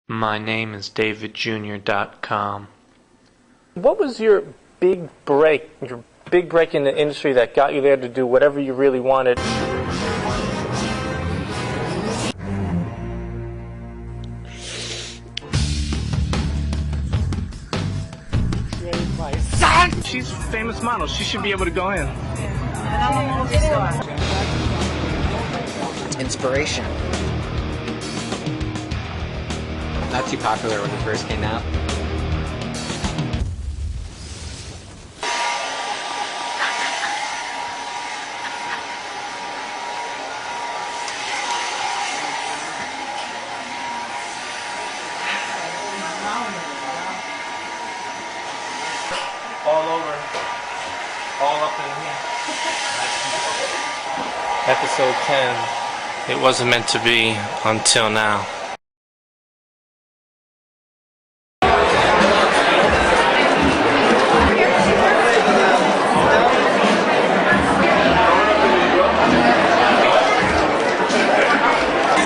My name is davidjr.com. What was your big break in the industry that got you there to do whatever you really wanted? She's a famous model. She should be able to go in. Inspiration. Not too popular when it first came out. All over. All up in here. Episode 10. It wasn't meant to be until now.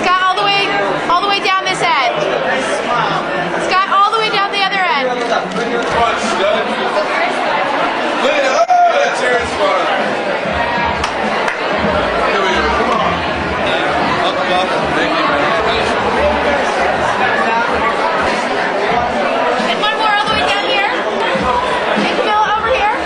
Scott, all the way down this end. Scott, all the way down the other end. And one more all the way down here. And Camilla over here.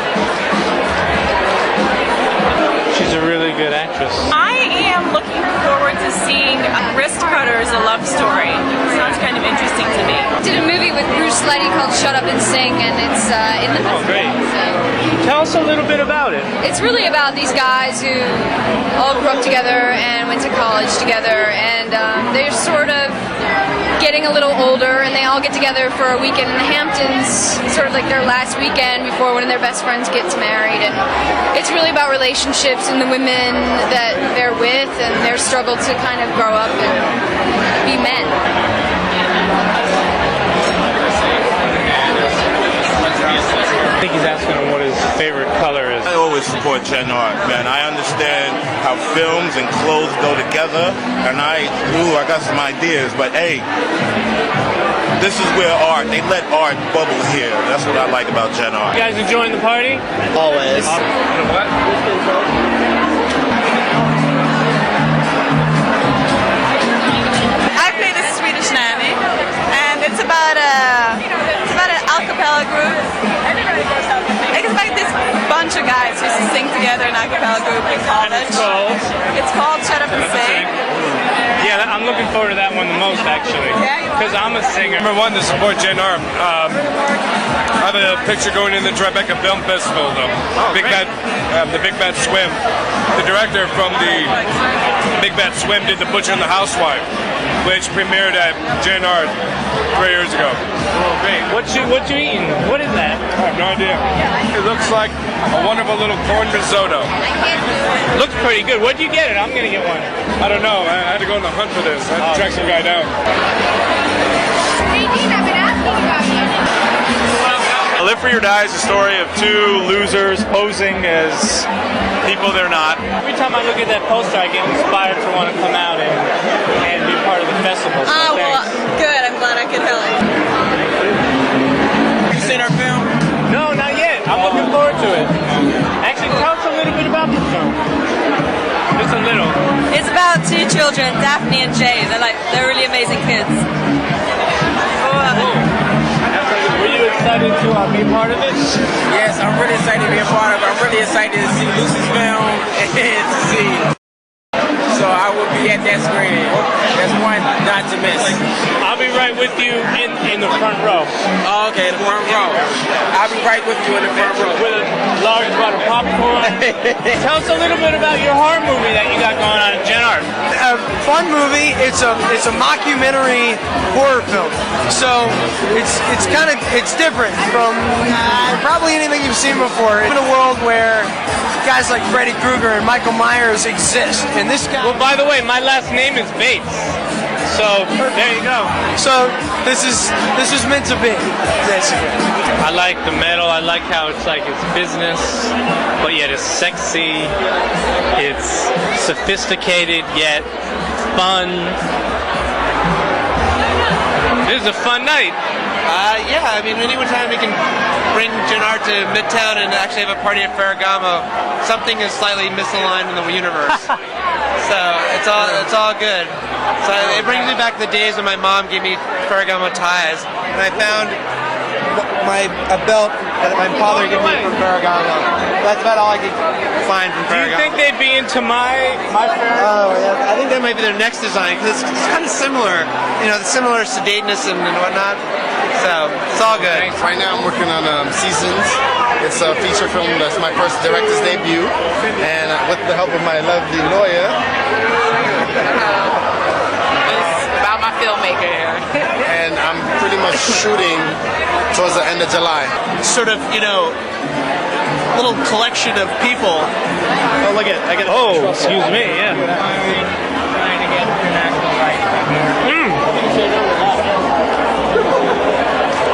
She's a really good actress. I am looking forward to seeing Wrist Cutters, a love story. Sounds kind of interesting to me. Did a movie with Bruce Leddy called Shut Up and Sing, and it's in the Oh, great. So Tell us a little bit about it. it's really about these guys who all grew up together and went to college together, and they're sort of getting a little older, and they all get together for a weekend in the Hamptons, sort of like their last weekend before one of their best friends gets married. And it's really about relationships and the women that they're with and their struggle to kind of grow up and be men. I think he's asking him what his favorite color is. I always support Gen Art, man. I understand how films and clothes go together, and I got some ideas, but hey, this is where they let art bubble here. That's what I like about Gen Art. You guys enjoying the party? Always. You know what? I play the Swedish Nanny, and it's about an a cappella group. It's like this bunch of guys who used to sing together in a cappella group in college. It's called Shut Up and Sing. Yeah, I'm looking forward to that one the most, actually. Yeah, you are? Because I'm a singer. Number one, to support Gen Art. I have a picture going in the Tribeca Film Festival, though. The Big Bad Swim. The director from the Big Bad Swim did The Butcher and the Housewife, which premiered at Gen Art 3 years ago. Oh, great. What you eating? What is that? I have no idea. It looks like a wonderful little corn risotto. Looks pretty good. Where'd you get it? I'm going to get one. I don't know. I had to go on the hunt for this. I had to track some guy down. Hey, Dean, I've been asking about you. Live Free or Die is a story of two losers posing as people they're not. Every time I look at that poster, I get inspired to want to come out and be part of the festival. So thanks. Good. I'm glad I could help. You seen our film? No, not yet. I'm looking forward to it. Actually, tell us a little bit about the film. Just a little. It's about two children, Daphne and Jay. They're really amazing kids. Were you excited to be part of it? Yes, I'm really excited to be a part of it. I'm really excited to see Lucy's film and to see. So I will be at that screening. That's one not to miss. I'll be right with you in the front row. Oh, okay, the front row. I'll be right with you in the front row. With a large bottle of popcorn. Tell us a little bit about your horror movie that you got going on at Gen Art. A fun movie. It's a mockumentary horror film. So it's different from probably anything you've seen before. In a world where guys like Freddy Krueger and Michael Myers exist, and this guy. Well, by the way, my last name is Bates. So there you go. So this is meant to be. Basically. I like the metal. I like how it's business, but yet it's sexy. It's sophisticated yet fun. This is a fun night. Yeah, I mean, anytime we can bring Gen Art to Midtown and actually have a party at Ferragamo, something is slightly misaligned in the universe. So it's all good. So it brings me back to the days when my mom gave me Ferragamo ties, and I found a belt that my father gave me from Ferragamo. That's about all I could find from Do you Ferragamo. think they'd be into my Ferragamo? Oh, yeah. I think that might be their next design because it's kind of similar, the similar sedateness and whatnot. So it's all good. Right now I'm working on Seasons. It's a feature film that's my first director's debut, and with the help of my lovely lawyer. It's about my filmmaker here. And I'm pretty much shooting towards the end of July. Sort of, little collection of people. Oh, look at I got. Oh, excuse me, yeah.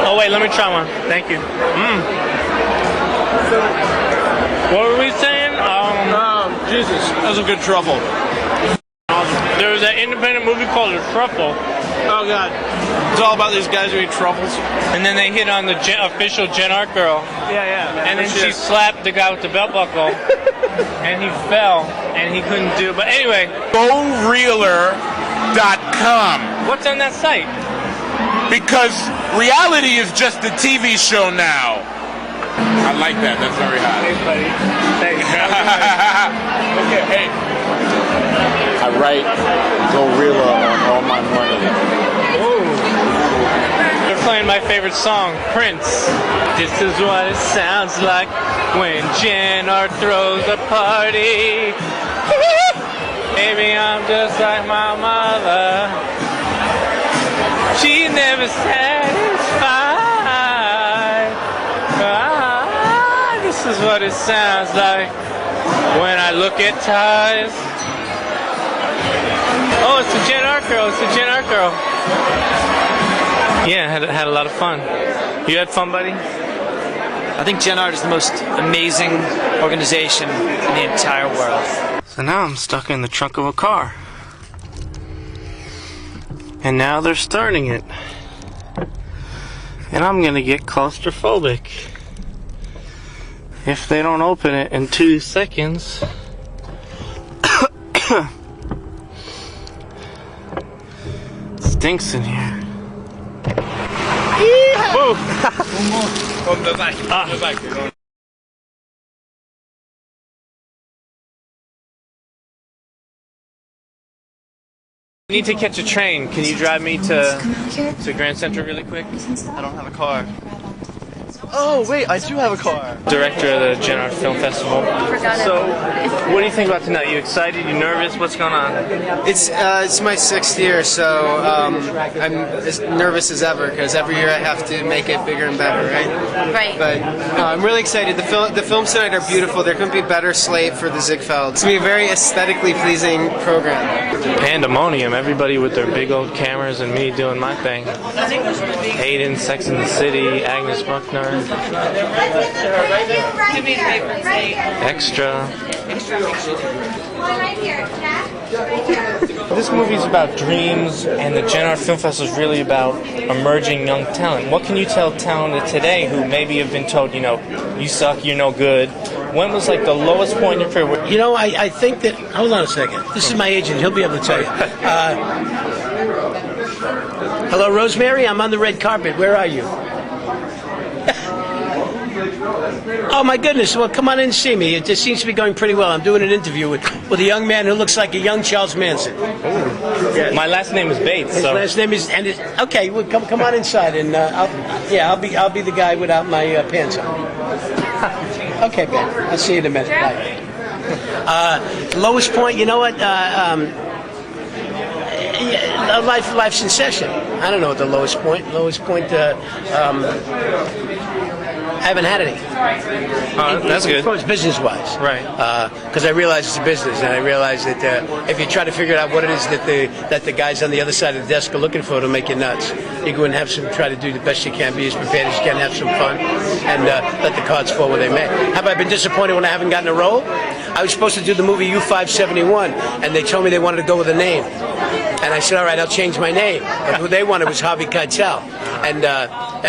Oh wait, let me try one. Thank you. What were we saying? Jesus, that was a good truffle. There was an independent movie called The Truffle. Oh God, it's all about these guys who eat truffles. And then they hit on the official Gen Art girl. Yeah. And then she slapped the guy with the belt buckle. And he fell. And he couldn't do it. But anyway. GoRealer.com. What's on that site? Because reality is just a TV show now. I like that. That's very hot. Thanks, buddy. Thanks. Okay, hey. I write GoRealer on all my money. They're playing my favorite song, Prince. This is what it sounds like when Gen Art throws a party. Maybe I'm just like my mother. She's never satisfied. This is what it sounds like when I look at ties. Oh, it's the Gen Art girl. It's the Gen Art girl. Yeah, had a lot of fun. You had fun, buddy? I think Gen Art is the most amazing organization in the entire world. So now I'm stuck in the trunk of a car. And now they're starting it. And I'm gonna get claustrophobic if they don't open it in 2 seconds. Stinks in here. Whoa! I need to catch a train. Can you drive me to Grand Central really quick? I don't have a car. Oh wait, I do have a car. Director of the Gen Art Film Festival. So, what do you think about tonight? You excited? You nervous? What's going on? It's my 6th year, so I'm as nervous as ever because every year I have to make it bigger and better, right? Right. But I'm really excited. The films tonight are beautiful. There couldn't be a better slate for the Ziegfeld. It's gonna be a very aesthetically pleasing program. Pandemonium. Everybody with their big old cameras and me doing my thing. Hayden, Sex and the City, Agnes Buckner. Extra. This movie's about dreams, and the Gen Art Film Festival is really about emerging young talent. What can you tell talent today who maybe have been told, you suck, you're no good? When was like the lowest point in your career? I think that. Hold on a second. This is my agent. He'll be able to tell you. Hello, Rosemary. I'm on the red carpet. Where are you? Oh my goodness! Well, come on in and see me. It seems to be going pretty well. I'm doing an interview with a young man who looks like a young Charles Manson. Yes. My last name is Bates. His last name is okay. Well, come on inside, and I'll be the guy without my pants on. Okay, Ben. I'll see you in a minute. Bye. Lowest point. You know what? Life's in session. I don't know what the lowest point. Lowest point. I haven't had any. That's good. As far as business-wise. Right. Because I realize it's a business, and I realize that if you try to figure out what it is that the guys on the other side of the desk are looking for, it'll make you nuts. You go and try to do the best you can, be as prepared as you can, have some fun, and let the cards fall where they may. Have I been disappointed when I haven't gotten a role? I was supposed to do the movie U-571, and they told me they wanted to go with a name. And I said, all right, I'll change my name. But who they wanted was Harvey Keitel. And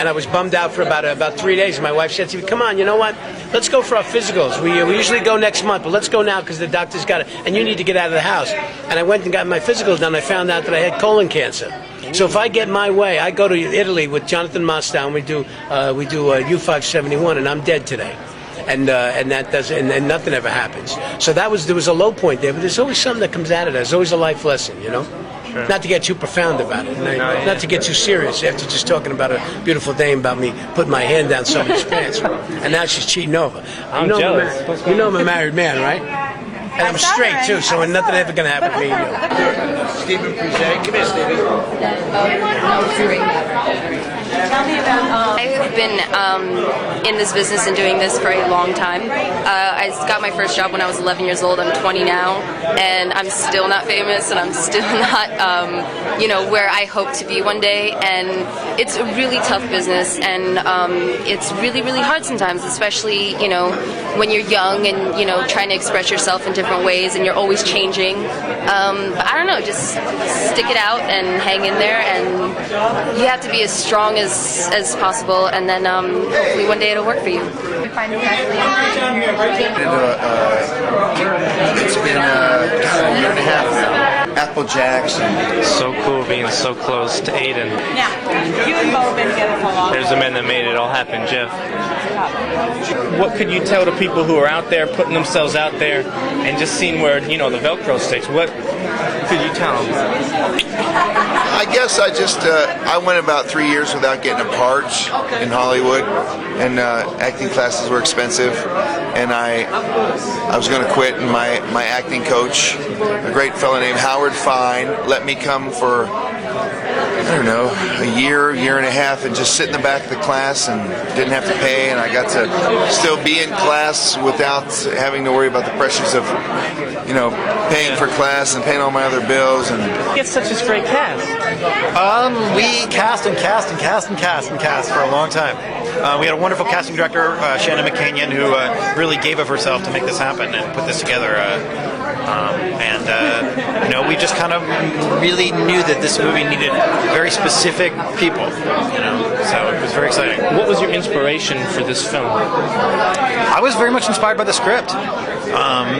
I was bummed out for about 3 days. My wife said to me, come on, you know what? Let's go for our physicals. We usually go next month, but let's go now because the doctor's got it. And you need to get out of the house. And I went and got my physicals done. I found out that I had colon cancer. So if I get my way, I go to Italy with Jonathan Mostow, and we do U571, and I'm dead today. And that does, and nothing ever happens. So there was a low point there, but there's always something that comes out of that. There's always a life lesson, you know. Sure. Not to get too profound about it, not to get too serious after just talking about a beautiful dame about me putting my hand down somebody's pants, and now she's cheating over. I'm jealous. You know I'm a married man, right? And I'm straight too, so nothing ever gonna happen to me. Stephen Present, come here, Stephen. Tell me about. I've been in this business and doing this for a long time. I got my first job when I was 11 years old. I'm 20 now, and I'm still not famous, and I'm still not, where I hope to be one day. And it's a really tough business, and it's really, really hard sometimes, especially when you're young and trying to express yourself in different ways, and you're always changing. But I don't know, just stick it out and hang in there, and you have to be as strong as possible, and then hopefully one day it'll work for you. It's been a year and a half now. Apple Jacks. So cool being so close to Aiden. Yeah, you and Bo have been together for a long time. There's the man that made it all happen, Jeff. What could you tell the people who are out there, putting themselves out there, and just seeing where, the Velcro sticks? What could you tell them? I guess I went about 3 years without getting a part in Hollywood, and acting classes were expensive, and I was going to quit, and my acting coach, a great fellow named Howard Fine, let me come for, I don't know, a year and a half, and just sit in the back of the class and didn't have to pay, and I got to still be in class without having to worry about the pressures of, paying for class and paying all my other bills. And it's such a great cast. We cast for a long time. We had a wonderful casting director, Shannon McCanyon, who really gave of herself to make this happen and put this together. We just kind of really knew that this movie needed very specific people, so it was very exciting. What was your inspiration for this film? I was very much inspired by the script.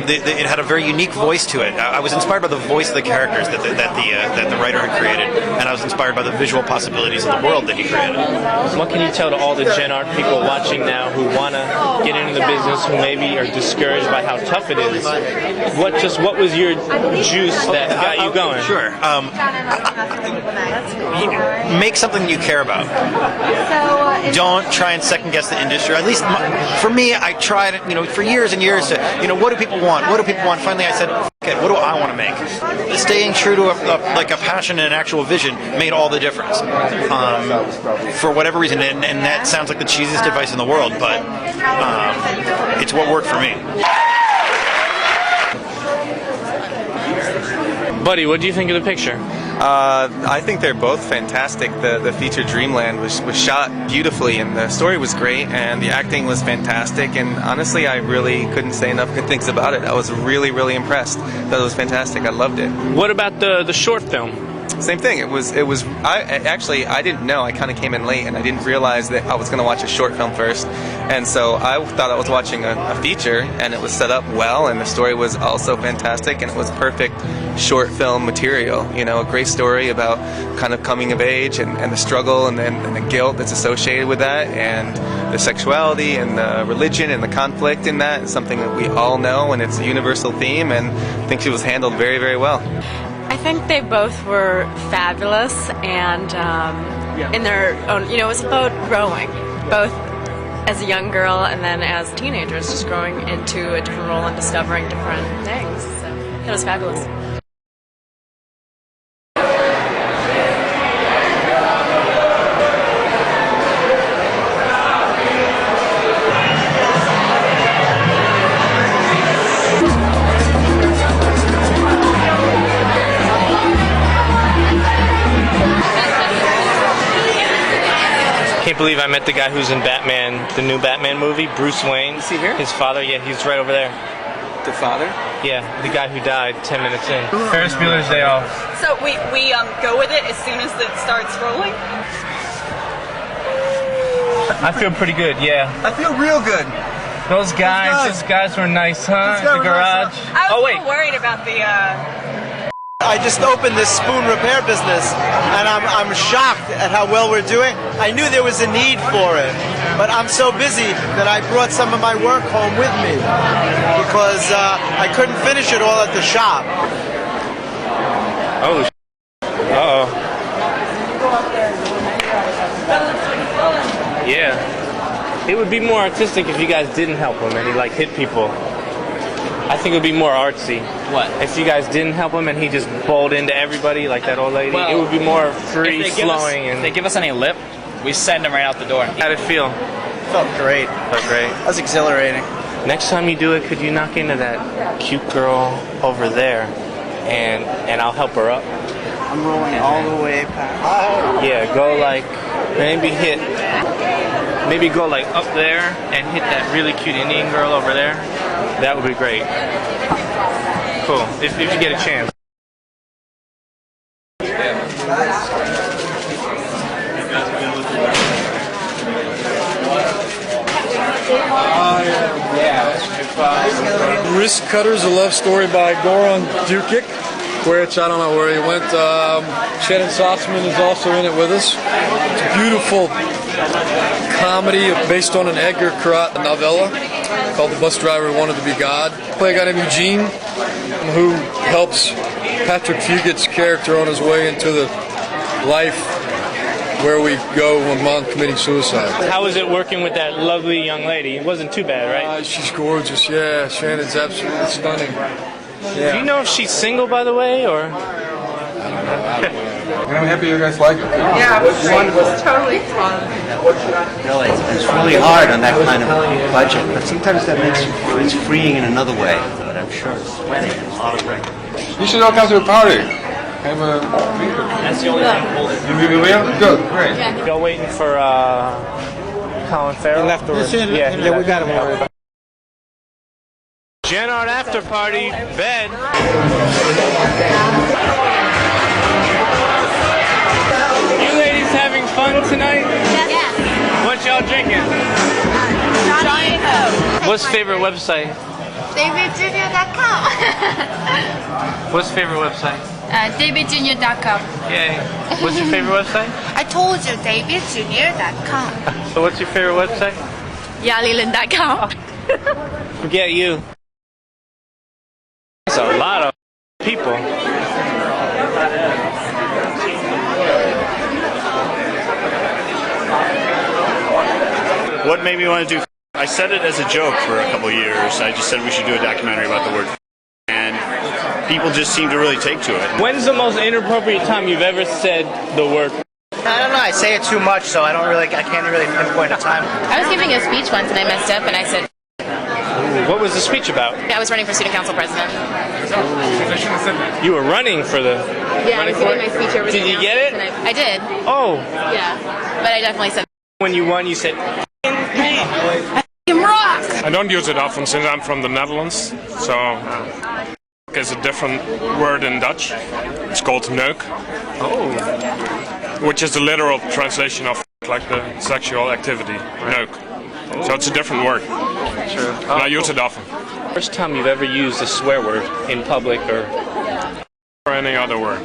It had a very unique voice to it. I was inspired by the voice of the characters that the writer had created, and I was inspired by the visual possibilities of the world that he created. What can you tell to all the Gen Art people watching now who want to get into the business, who maybe are discouraged by how tough it is? What was your juice that got you going? Sure. Make something you care about. Don't try and second guess the industry. At least for me, I tried, for years and years to, what do people want? What do people want? Finally, I said, okay, what do I want to make? Staying true to a passion and an actual vision made all the difference. For whatever reason, and that sounds like the cheesiest advice in the world, but it's what worked for me. Buddy, what do you think of the picture? I think they're both fantastic. The feature Dreamland was shot beautifully, and the story was great, and the acting was fantastic, and honestly I really couldn't say enough good things about it. I was really, really impressed. That was fantastic. I loved it. What about the short film? Same thing. I didn't know. I kind of came in late, and I didn't realize that I was going to watch a short film first, and so I thought I was watching a feature, and it was set up well, and the story was also fantastic, and it was perfect short film material. A great story about kind of coming of age and the struggle and the guilt that's associated with that, and the sexuality and the religion and the conflict in that is something that we all know, and it's a universal theme, and I think it was handled very, very well. I think they both were fabulous, and in their own, it was about growing, both as a young girl and then as teenagers, just growing into a different role and discovering different things. So it was fabulous. Can't believe I met the guy who's in Batman, the new Batman movie, Bruce Wayne. Is he here? His father, yeah, he's right over there. The father? Yeah, the guy who died 10 minutes in. Ferris Bueller's Day Off. So we go with it as soon as it starts rolling? I feel pretty good, yeah. I feel real good. Those guys were nice, huh? The garage. I was a little worried about the... I just opened this spoon repair business, and I'm shocked at how well we're doing. I knew there was a need for it, but I'm so busy that I brought some of my work home with me because I couldn't finish it all at the shop. Oh, uh-oh. Yeah. It would be more artistic if you guys didn't help him and he like hit people. I think it would be more artsy. What? If you guys didn't help him and he just bowled into everybody like that old lady, Well, it would be more free flowing. If they give us any lip, we send them right out the door. How'd it feel? Felt great. Felt great. That was exhilarating. Next time you do it, could you knock into that cute girl over there and I'll help her up? I'm rolling all the way past. Yeah, go like, maybe go like up there and hit that really cute Indian girl over there. That would be great. Cool, if you get a chance. Wrist Cutters, a love story by Goran Dukic, which I don't know where he went. Shannon Sotzman is also in it with us. It's a beautiful comedy based on an Edgar Carrot novella called The Bus Driver Who Wanted to Be God. I play a guy named Eugene who helps Patrick Fugit's character on his way into the life where we go when mom committing suicide. How was it working with that lovely young lady? It wasn't too bad, right? She's gorgeous, yeah. Shannon's absolutely stunning. Yeah. Do you know if she's single, by the way, or? And I'm happy you guys like it. Yeah, it was great. It was totally fun. Really, it's really hard on that kind of budget, but sometimes that makes it's freeing in another way. But I'm sure it's sweating and a lot of rain. You should all come to a party. Have a beer. That's the only thing. You will? Good, great. Y'all waiting for Colin Farrell? He left already. Yeah, we got him already. Gen Art after party, bed. You ladies having fun tonight? Yes. What y'all drinking? Johnny Coke. What's favorite website? DavidJr.com. What's favorite website? DavidJr.com. Yay. What's your favorite website? I told you, DavidJr.com. So what's your favorite website? Yalilan.com. Forget you. It's a lot of people. What made me want to do? I said it as a joke for a couple of years. I just said we should do a documentary about the word, and people just seem to really take to it. When's the most inappropriate time you've ever said the word? I don't know. I say it too much, so I can't really pinpoint a time. I was giving a speech once and I messed up and I said, What was the speech about? I was running for student council president. You were running for the... Yeah, I was giving my speech over Did you get it? I did. Oh. Yeah. But I definitely said... When you won, you said... rock! I don't use it often since I'm from the Netherlands, so it's a different word in Dutch. It's called neuk. Oh. Which is the literal translation of like the sexual activity, neuk. So it's a different word. True. And I use it often. First time you've ever used a swear word in public or any other word?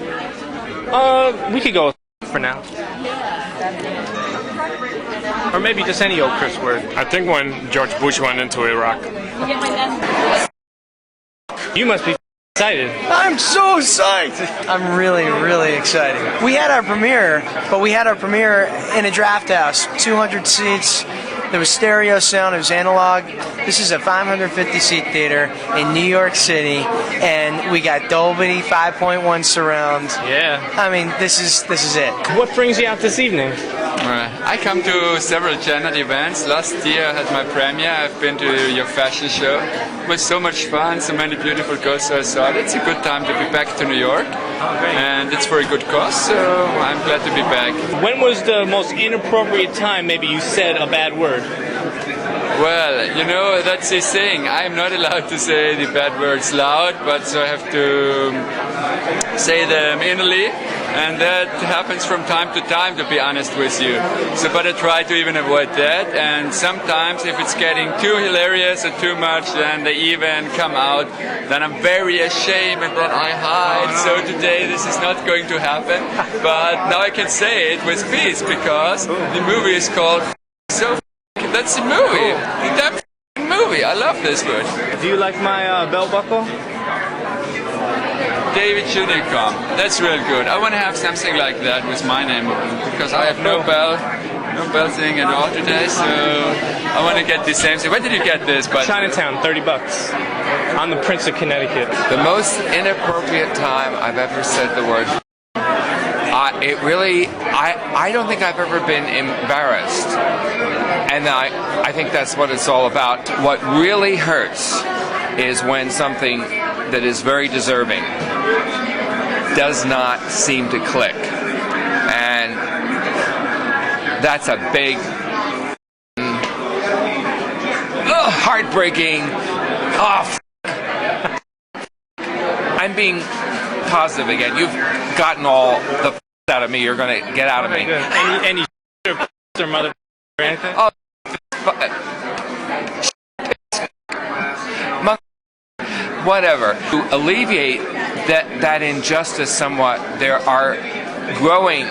We could go for now. Or maybe just any old curse word. I think when George Bush went into Iraq. You must be excited. I'm so psyched. I'm really, really excited. We had our premiere, but we had our premiere in a draft house, 200 seats. There was stereo sound, it was analog. This is a 550-seat theater in New York City, and we got Dolby 5.1 surround. Yeah. I mean, this is it. What brings you out this evening? I come to several Gen Art events. Last year I had my premiere. I've been to your fashion show. It was so much fun, so many beautiful girls, so I thought it's a good time to be back to New York. And it's for a good cause, so I'm glad to be back. When was the most inappropriate time maybe you said a bad word? Well, you know, that's the thing. I'm not allowed to say the bad words loud, but so I have to say them innerly, and that happens from time to time, to be honest with you. So, but I try to even avoid that, and sometimes if it's getting too hilarious or too much, then they even come out. Then I'm very ashamed, and then I hide. So today this is not going to happen, but now I can say it with peace, because the movie is called So. That's the movie. That movie. I love this word. Do you like my belt buckle? David Junicom. That's real good. I want to have something like that with my name on it, because I have no bell thing at all today, so I want to get the same thing. Where did you get this? Chinatown, $30. I'm the Prince of Connecticut. The most inappropriate time I've ever said the word. I don't think I've ever been embarrassed. And I think that's what it's all about. What really hurts is when something that is very deserving does not seem to click. And that's a big, heartbreaking, I'm being positive again. You've gotten all the out of me. You're going to get out of me. Any or mother or anything? Oh, whatever. To alleviate that injustice somewhat, there are growing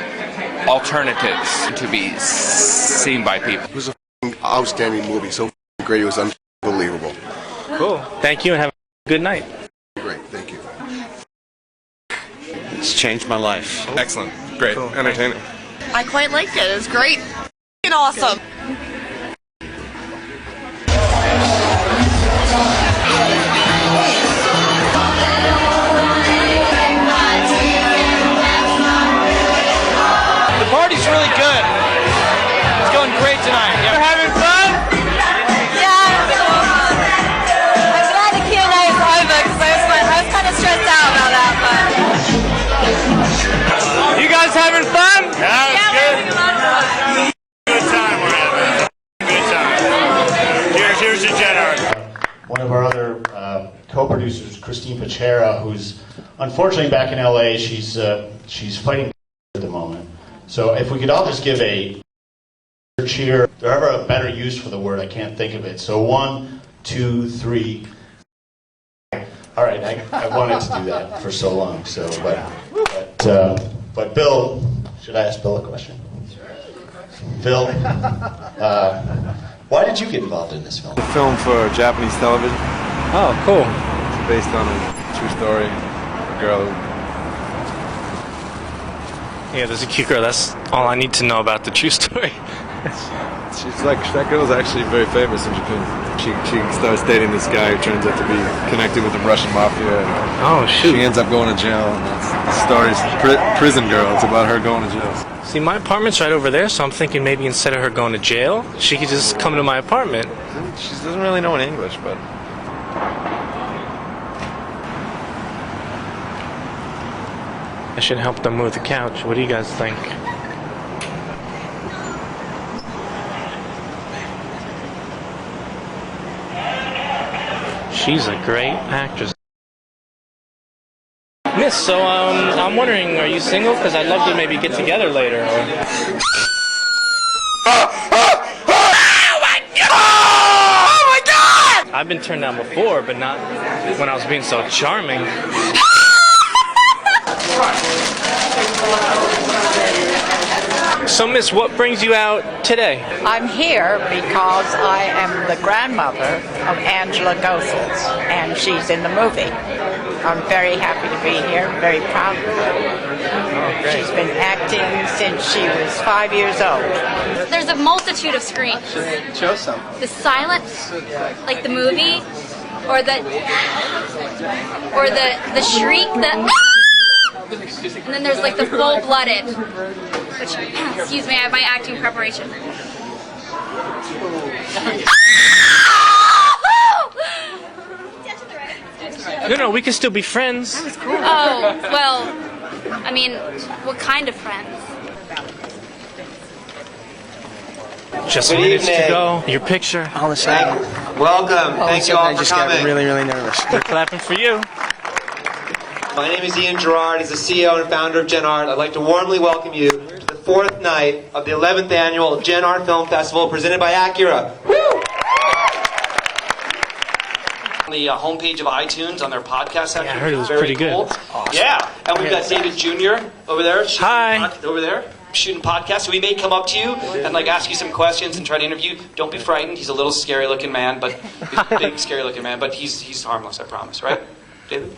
alternatives to be seen by people. It was an outstanding movie. So great. It was unbelievable. Cool. Thank you and have a good night. Great. Thank you. It's changed my life. Excellent. Great. Cool. Entertaining. I quite liked it. It was great. And awesome. The party's really good. It's going great tonight. You're having fun? Yeah. I'm glad the Q&A is over because I was kind of stressed out about that. But You guys having fun? yeah, we're having a lot of fun. Good time we're having. Good time. Here's your Gen Art. One of our other co-producers, Christine Pachera, who's unfortunately back in LA. She's fighting at the moment. So if we could all just give a cheer, if there ever a better use for the word, I can't think of it. So 1, 2, 3. All right, I wanted to do that for so long. So, but Bill, should I ask Bill a question? Bill, why did you get involved in this film? A film for Japanese television. Oh, cool. It's based on a true story. A girl who... Yeah, there's a cute girl. That's all I need to know about the true story. She's like, that girl's actually very famous in Japan. She starts dating this guy who turns out to be connected with the Russian mafia. Oh, shoot. She ends up going to jail. And the story's Prison Girl. It's about her going to jail. See, my apartment's right over there, so I'm thinking maybe instead of her going to jail, she could just come to my apartment. She doesn't really know any English, but... I should help them move the couch. What do you guys think? She's a great actress. Miss, so I'm wondering, are you single? Because I'd love to maybe get together later. I've been turned down before, but not when I was being so charming. So, Miss, what brings you out today? I'm here because I am the grandmother of Angela Goethals, and she's in the movie. I'm very happy to be here, very proud of her. Oh, she's been acting since she was 5 years old. There's a multitude of screams. Show some. The silence, like the movie, or the shriek, and then there's like the full-blooded, which, excuse me, I have my acting preparation. No, we can still be friends. Oh, well, I mean, what kind of friends? Just Good minutes to evening. go. Your picture. All of a sudden. Welcome. Thank you all for coming. really nervous. We're clapping for you. My name is Ian Gerard. As the CEO and founder of Gen Art, I'd like to warmly welcome you to the fourth night of the 11th annual Gen Art Film Festival presented by Acura. On the homepage of iTunes on their podcast section. Yeah, I heard it was Very pretty good. cool. Awesome. Yeah, and we've got David Jr. over there. Hi. Over there. Shooting podcasts. So we may come up to you and ask you some questions and try to interview you. Don't be frightened. He's a little scary looking man, but he's a big scary looking man, but he's harmless, I promise, right? David?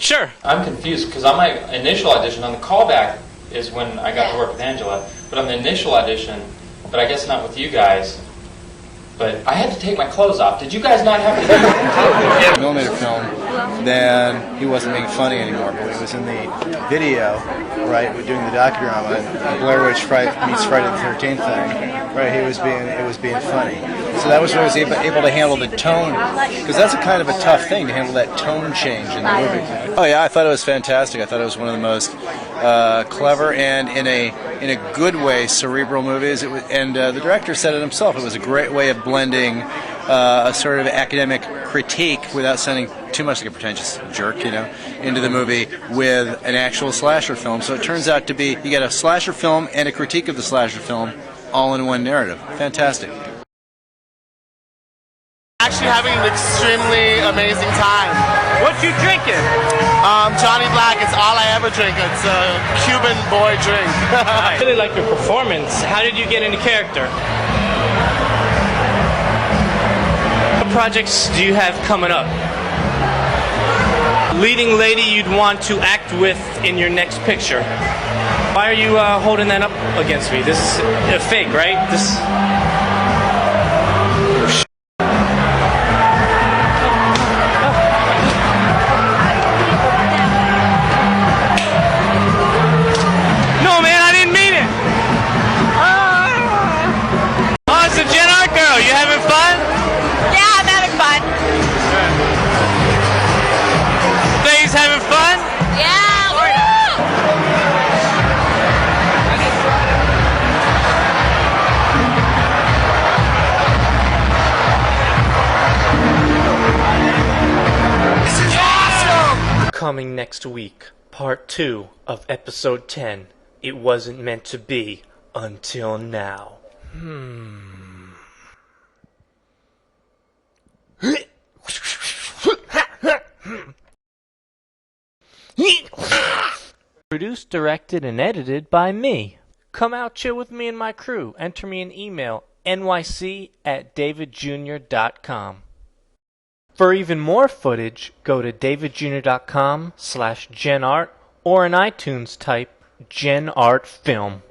Sure. I'm confused because on my initial audition, on the callback is when I got to work with Angela, but on the initial audition, but I guess not with you guys, but I had to take my clothes off. Did you guys not have to do that? Millimeter film, then he wasn't being funny anymore. But when he was in the video, right, we're doing the docudrama, Blair Witch meets Friday the 13th thing, right? It was being funny. So that was when I was able to handle the tone, because that's a kind of a tough thing to handle that tone change in the movie. Oh yeah, I thought it was fantastic. I thought it was one of the most clever and in a good way cerebral movies. And the director said it himself. It was a great way of blending a sort of academic critique without sounding too much like a pretentious jerk, into the movie with an actual slasher film. So it turns out to be, you get a slasher film and a critique of the slasher film all in one narrative. Fantastic. Actually having an extremely amazing time. What you drinking? Johnny Black. It's all I ever drink. It's a Cuban boy drink. I really like your performance. How did you get into character? What projects do you have coming up? Leading lady you'd want to act with in your next picture. Why are you holding that up against me? This is fake, right? This. No, man, I didn't mean it. Oh, it's a Gen Art girl. You having fun? Yeah, I'm having fun. Ladies having fun? Yeah, we're Coming next week, part 2 of episode 10. It wasn't meant to be until now. Produced, directed, and edited by me. Come out, chill with me and my crew. Enter me an email, nyc@davidjr.com. For even more footage, go to davidjr.com/genart or in iTunes type Gen Art Film.